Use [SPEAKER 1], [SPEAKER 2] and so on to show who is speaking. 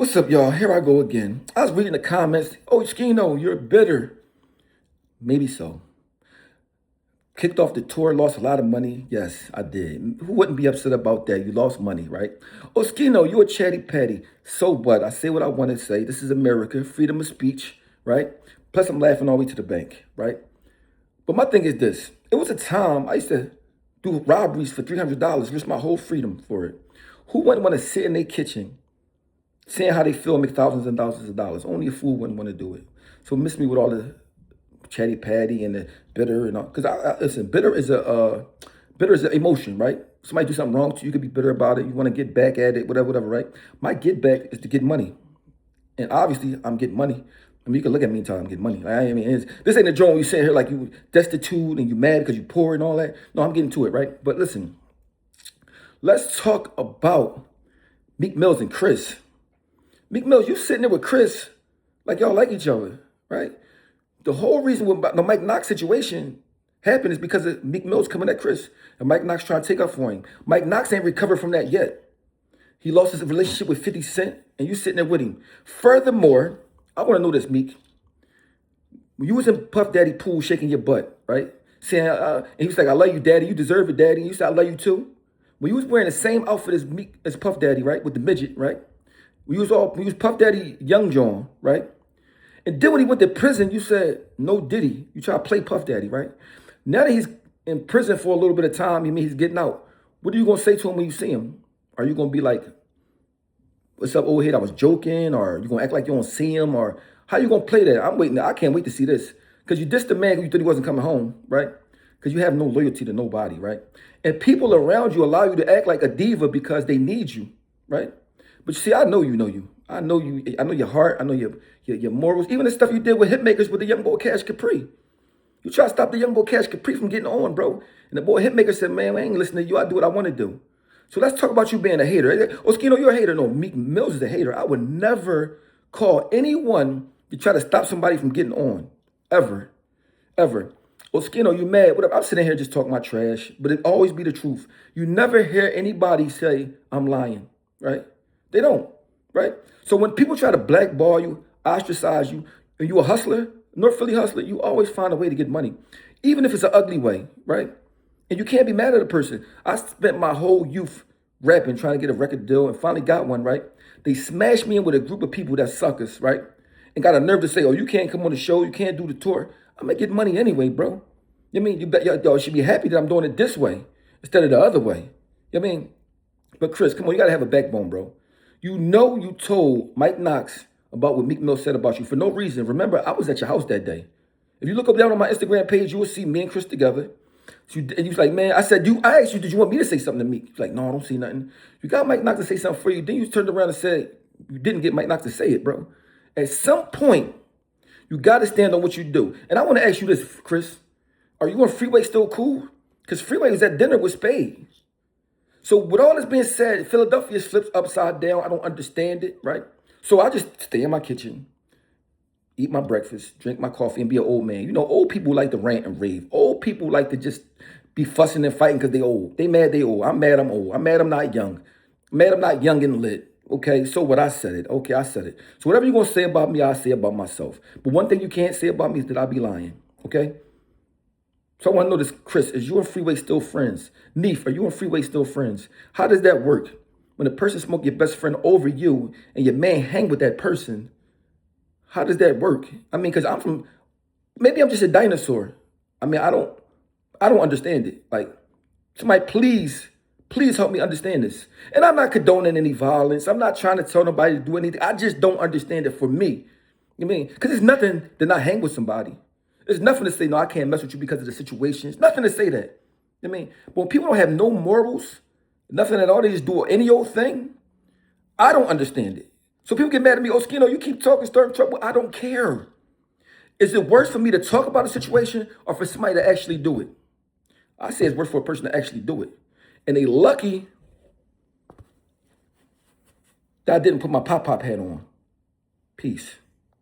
[SPEAKER 1] What's up, y'all? Here I go again. I was reading the comments. Oh, Oschino, you're bitter. Maybe so. Kicked off the tour, lost a lot of money. Yes, I did. Who wouldn't be upset about that? You lost money, right? Oschino, you a chatty patty. So what? I say what I want to say. This is America, freedom of speech, right? Plus, I'm laughing all the way to the bank, right? But my thing is this. It was a time I used to do robberies for $300, risk my whole freedom for it. Who wouldn't want to sit in their kitchen seeing how they feel and make thousands and thousands of dollars? Only a fool wouldn't want to do it. So miss me with all the chatty patty and the bitter and all. Because listen, bitter is an emotion, right? Somebody do something wrong to you, you could be bitter about it. You want to get back at it, whatever, right? My get back is to get money, and obviously I'm getting money. I mean, you can look at me and tell I'm getting money. I mean, this ain't a joint where you sitting here like you destitute and you mad because you poor and all that. No, I'm getting to it, right? But listen, let's talk about Meek Mills and Chris. Meek Mills, you sitting there with Chris like y'all like each other, right? The whole reason the Mike Knox situation happened is because of Meek Mills coming at Chris. And Mike Knox trying to take up for him. Mike Knox ain't recovered from that yet. He lost his relationship with 50 Cent, and you sitting there with him. Furthermore, I want to know this, Meek. When you was in Puff Daddy pool shaking your butt, right? Saying, and he was like, I love you, Daddy. You deserve it, Daddy. And you said, I love you too. When you was wearing the same outfit as Puff Daddy, right? With the midget, right? We was Puff Daddy Young John, right? And then when he went to prison, you said, no Diddy. You try to play Puff Daddy, right? Now that he's in prison for a little bit of time, you mean he's getting out. What are you going to say to him when you see him? Are you going to be like, what's up, old head? I was joking. Or you going to act like you don't see him? Or how you going to play that? I'm waiting. I can't wait to see this. Because you dissed the man who you thought he wasn't coming home, right? Because you have no loyalty to nobody, right? And people around you allow you to act like a diva because they need you, right? But you see, I know you know you. I know you. I know your heart. I know your morals. Even the stuff you did with Hitmakers with the young boy Cash Capri. You try to stop the young boy Cash Capri from getting on, bro. And the boy Hitmaker said, man, I ain't listening to you. I do what I want to do. So let's talk about you being a hater. Oschino, you're a hater. No, Meek Mills is a hater. I would never call anyone to try to stop somebody from getting on. Ever. Ever. Oschino, you mad? Whatever. I'm sitting here just talking my trash, but it always be the truth. You never hear anybody say, I'm lying, right? They don't, right? So when people try to blackball you, ostracize you, and you a hustler, North Philly hustler, you always find a way to get money, even if it's an ugly way, right? And you can't be mad at a person. I spent my whole youth rapping, trying to get a record deal, and finally got one, right? They smashed me in with a group of people that suckers, right? And got a nerve to say, oh, you can't come on the show, you can't do the tour. I'm gonna get money anyway, bro. You know what I mean? You bet y'all should be happy that I'm doing it this way instead of the other way. You know what I mean? But Chris, come on, you gotta have a backbone, bro. You know you told Mike Knox about what Meek Mill said about you for no reason. Remember, I was at your house that day. If you look up down on my Instagram page, you will see me and Chris together. And you was like, man, I asked you, did you want me to say something to Meek? He's like, no, I don't see nothing. You got Mike Knox to say something for you. Then you turned around and said, you didn't get Mike Knox to say it, bro. At some point, you got to stand on what you do. And I want to ask you this, Chris. Are you and Freeway still cool? Because Freeway was at dinner with Spade. So with all this being said, Philadelphia flips upside down. I don't understand it, right? So I just stay in my kitchen, eat my breakfast, drink my coffee, and be an old man. You know, old people like to rant and rave. Old people like to just be fussing and fighting because they old. They mad they old. I'm mad I'm old. I'm mad I'm not young. I'm mad I'm not young and lit. Okay, so what? I said it. Okay, I said it. So whatever you're going to say about me, I say about myself. But one thing you can't say about me is that I be lying, okay? So I want to know this, Chris, is you and Freeway still friends? Neef, are you and Freeway still friends? How does that work? When a person smoke your best friend over you and your man hang with that person, how does that work? I mean, because maybe I'm just a dinosaur. I mean, I don't understand it. Like, somebody please help me understand this. And I'm not condoning any violence. I'm not trying to tell nobody to do anything. I just don't understand it for me. You know what I mean? Because it's nothing to not hang with somebody. There's nothing to say, no, I can't mess with you because of the situation. It's nothing to say that. You know what I mean? But when people don't have no morals, nothing at all, they just do any old thing, I don't understand it. So people get mad at me, Oschino, you keep talking, starting trouble. I don't care. Is it worse for me to talk about a situation or for somebody to actually do it? I say it's worse for a person to actually do it. And they lucky that I didn't put my pop-pop hat on. Peace.